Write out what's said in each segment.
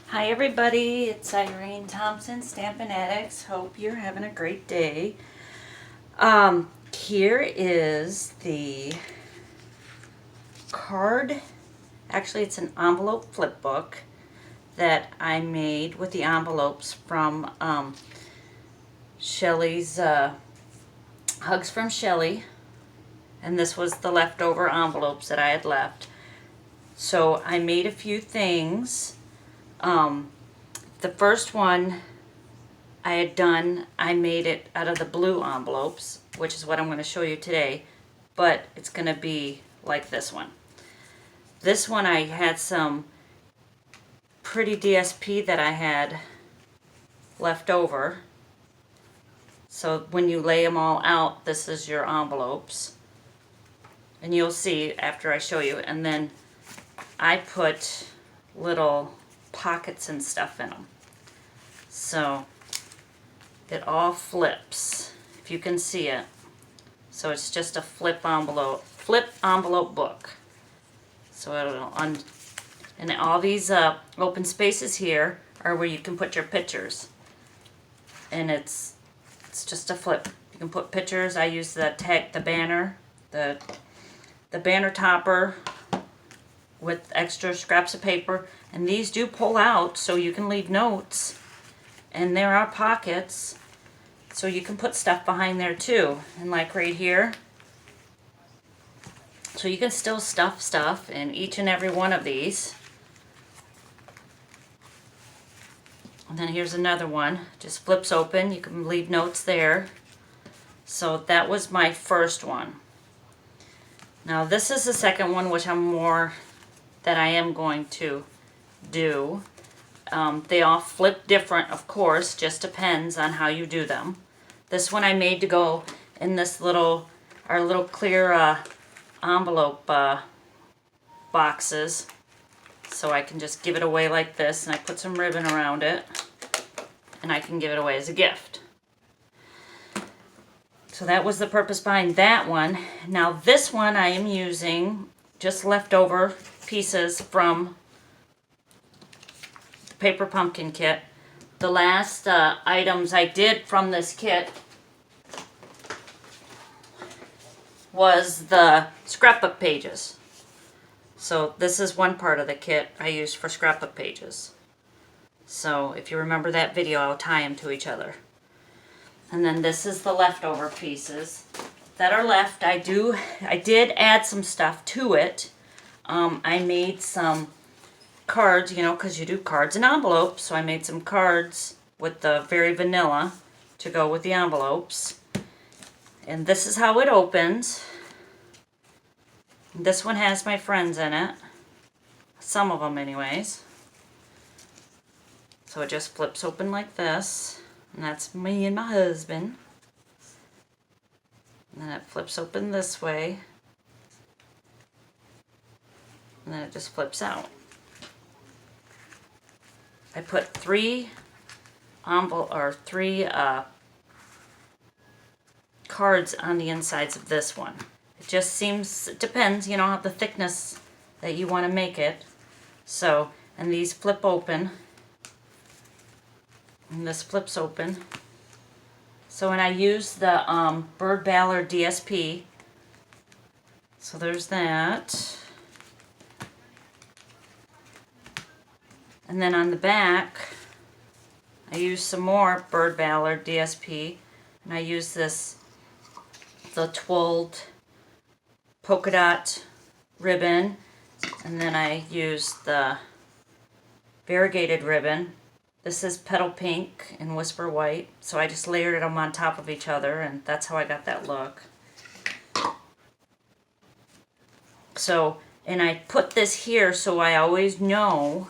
Hi everybody, it's Irene Thompson, Stampin' Addicts. Hope you're having a great day. Here is the card. Actually, it's an envelope flip book that I made with the envelopes from Shelli's Hugs from Shelli. And this was the leftover envelopes that I had left. So I made a few things. The first one I had done, I made it out of the blue envelopes, which is what I'm going to show you today, but it's going to be like this one. This one I had some pretty DSP that I had left over. So when you lay them all out, this is your envelopes. And you'll see after I show you. And then I put little pockets and stuff in them. So it all flips, if you can see it. So it's just a flip envelope book. So it'll and all these open spaces here are where you can put your pictures. And it's just a flip. You can put pictures. I use the banner, the banner topper with extra scraps of paper, and these do pull out so you can leave notes, and there are pockets so you can put stuff behind there too, and like right here, so you can still stuff stuff in each and every one of these. And then here's another one, just flips open, you can leave notes there. So that was my first one. Now this is the second one, which that I am going to do. They all flip different, of course, just depends on how you do them. This one I made to go in this our little clear envelope boxes. So I can just give it away like this, and I put some ribbon around it, and I can give it away as a gift. So that was the purpose behind that one. Now this one I am using just leftover pieces from the Paper Pumpkin kit. The last items I did from this kit was the scrapbook pages. So this is one part of the kit I used for scrapbook pages. So if you remember that video, I'll tie them to each other. And then this is the leftover pieces that are left. I did add some stuff to it. I made some cards, because you do cards and envelopes. So I made some cards with the very vanilla to go with the envelopes. And this is how it opens. This one has my friends in it. Some of them anyways. So it just flips open like this. And that's me and my husband. And then it flips open this way. And then it just flips out. I put three cards on the insides of this one. It depends, how the thickness that you want to make it. So, and these flip open. And this flips open. So when I use the Bird Ballard DSP, so there's that. And then on the back, I use some more Bird Ballard DSP, and I use the twirled polka dot ribbon, and then I use the variegated ribbon. This is Petal Pink and Whisper White, so I just layered them on top of each other, and that's how I got that look. So, and I put this here so I always know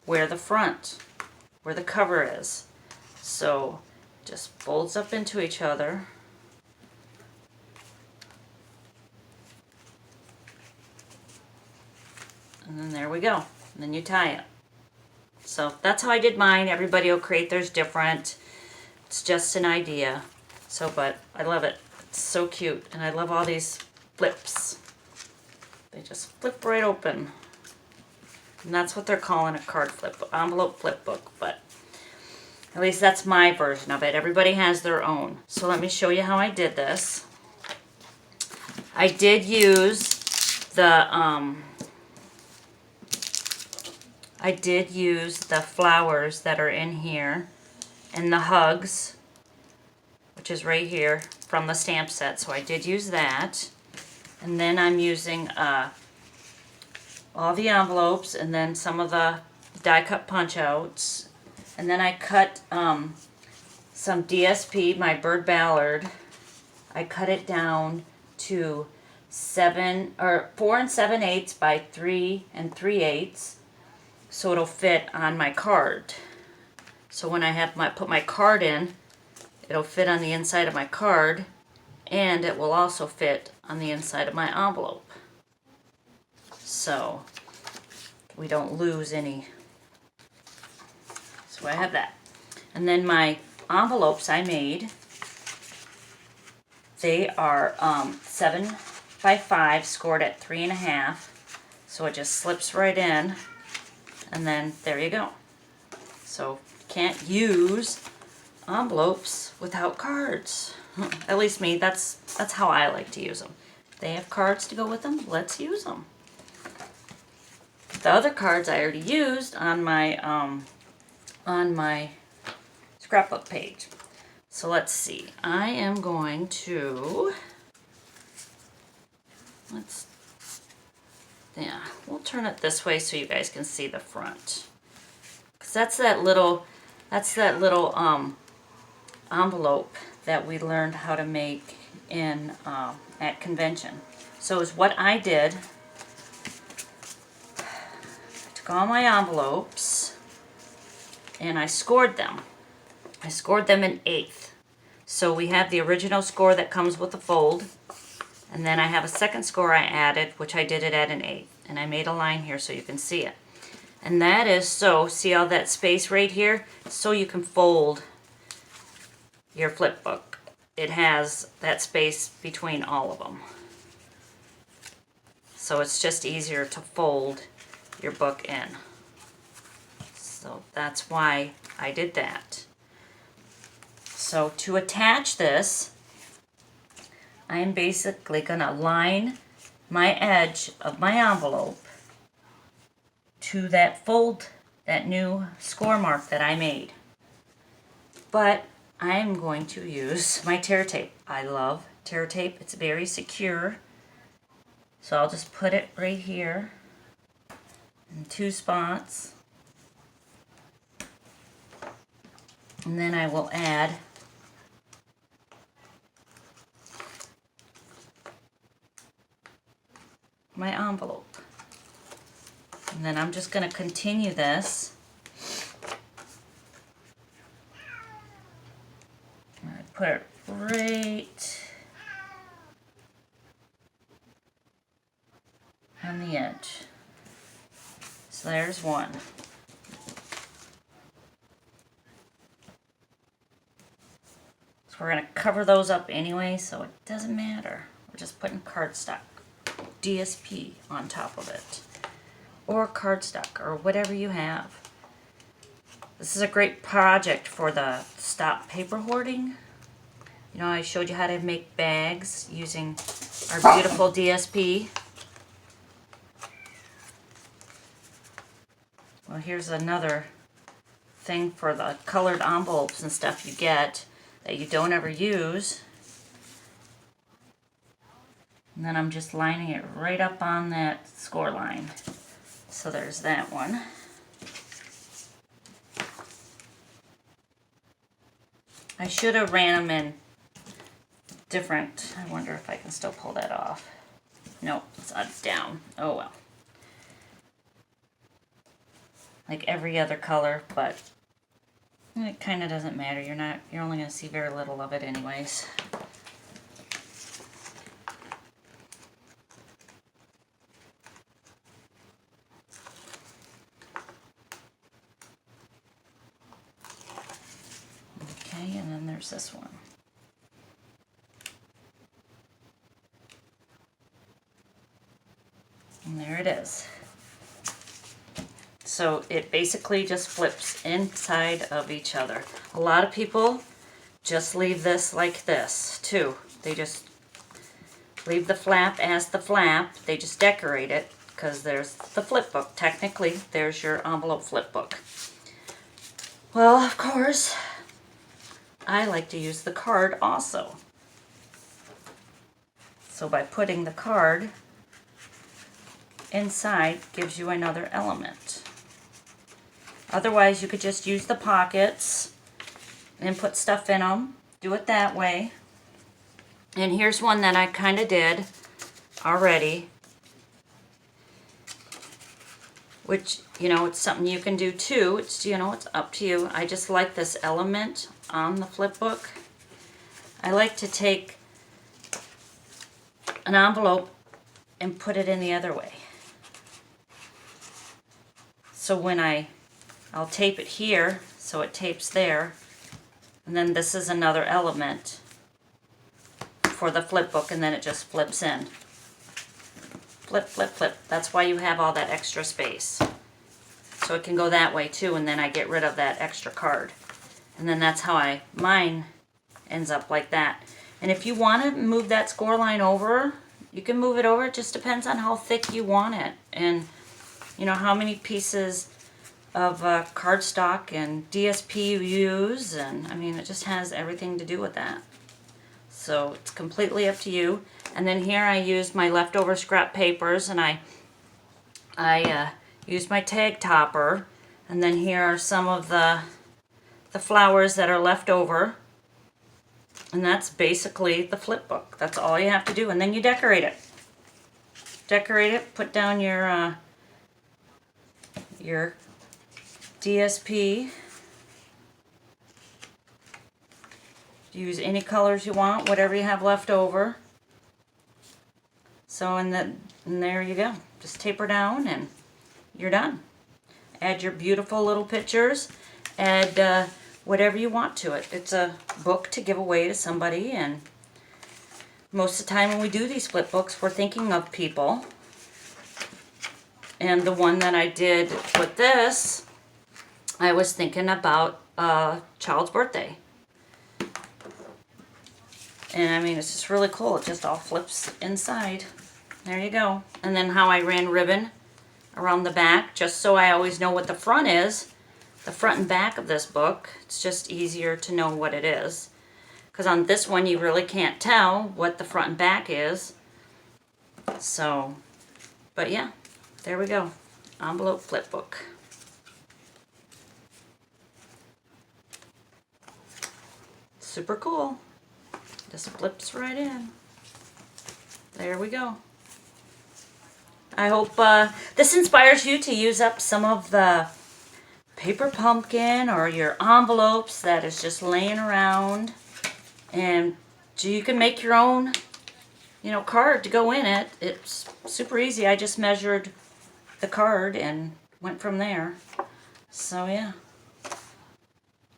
where the cover is. So, just folds up into each other. And then there we go. And then you tie it. So that's how I did mine. Everybody will create theirs different. It's just an idea. So, but I love it. It's so cute. And I love all these flips. They just flip right open. And that's what they're calling a card flip book, envelope flip book, but at least that's my version of it. Everybody has their own. So let me show you how I did this. I did use the flowers that are in here and the hugs, which is right here from the stamp set. So I did use that. And then I'm using all the envelopes and then some of the die cut punch outs. And then I cut some DSP, my bird ballard. I cut it down to 4 7/8 by 3 3/8, so it'll fit on my card. So when I have put my card in, it'll fit on the inside of my card, and it will also fit on the inside of my envelope. So we don't lose any. So I have that. And then my envelopes I made, they are 7 by 5 scored at 3.5. So it just slips right in, and then there you go. So can't use envelopes without cards. At least me, that's how I like to use them. They have cards to go with them, let's use them. The other cards I already used on my scrapbook page. So let's see. I am going to, we'll turn it this way so you guys can see the front. 'Cause that's that little envelope that we learned how to make in at convention. So is what I did. I took all my envelopes and I scored them. I scored them in 1/8. So we have the original score that comes with the fold, and then I have a second score I added, which I did it at 1/8, and I made a line here so you can see it. And that is so, see all that space right here? So you can fold your flip book. It has that space between all of them. So it's just easier to fold your book in. So that's why I did that. So to attach this, I am basically going to line my edge of my envelope to that fold, that new score mark that I made. But I'm going to use my tear tape. I love tear tape. It's very secure. So I'll just put it right here in 2 spots. And then I will add my envelope. And then I'm just going to continue this. I put it right on the edge. So there's one. So we're going to cover those up anyway, so it doesn't matter. We're just putting cardstock, DSP on top of it, or cardstock, or whatever you have. This is a great project for the stop paper hoarding. You know, I showed you how to make bags using our beautiful DSP. Well, here's another thing for the colored envelopes and stuff you get that you don't ever use. And then I'm just lining it right up on that score line. So there's that one. I should have ran them in different. I wonder if I can still pull that off. Nope, it's down. Oh well. Like every other color, but it kind of doesn't matter. You're only going to see very little of it anyways. Okay, and then there's this one. And there it is. So it basically just flips inside of each other. A lot of people just leave this like this too. They just leave the flap as the flap. They just decorate it because there's the flip book. Technically, there's your envelope flip book. Well, of course, I like to use the card also. So by putting the card inside gives you another element. Otherwise, you could just use the pockets and put stuff in them. Do it that way. And here's one that I kind of did already, which, you know, it's something you can do too. It's, you know, it's up to you. I just like this element on the flip book. I like to take an envelope and put it in the other way. So when I'll tape it here, so it tapes there, and then this is another element for the flip book, and then it just flips in. Flip, flip, flip. That's why you have all that extra space. So it can go that way too, and then I get rid of that extra card. And then that's how mine ends up like that. And if you want to move that score line over, you can move it over. It just depends on how thick you want it. And you know, how many pieces of cardstock and DSP you use. And I mean, it just has everything to do with that. So it's completely up to you. And then here I used my leftover scrap papers, and I used my tag topper. And then here are some of the flowers that are left over. And that's basically the flip book. That's all you have to do. And then you decorate it. Decorate it, put down your DSP. Use any colors you want, whatever you have left over. So and there you go. Just taper down and you're done. Add your beautiful little pictures. Add whatever you want to it. It's a book to give away to somebody, and most of the time when we do these flip books, we're thinking of people. And the one that I did with this, I was thinking about a child's birthday. And I mean, it's just really cool. It just all flips inside. There you go. And then how I ran ribbon around the back, just so I always know what the front is. The front and back of this book. It's just easier to know what it is. Because on this one, you really can't tell what the front and back is. So, but yeah, there we go. Envelope flip book. Super cool. Just flips right in. There we go. I hope this inspires you to use up some of the paper pumpkin or your envelopes that is just laying around. And you can make your own, you know, card to go in it. It's super easy. I just measured the card and went from there. So yeah.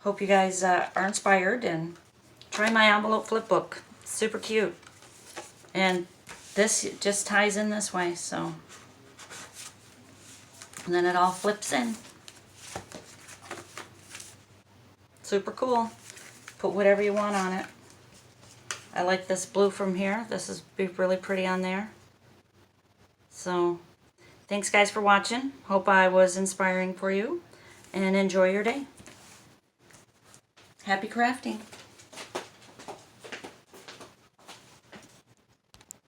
Hope you guys are inspired and try my envelope flip book. Super cute. And this just ties in this way, so. And then it all flips in. Super cool. Put whatever you want on it. I like this blue from here. This is really pretty on there. So, thanks guys for watching. Hope I was inspiring for you. And enjoy your day. Happy crafting.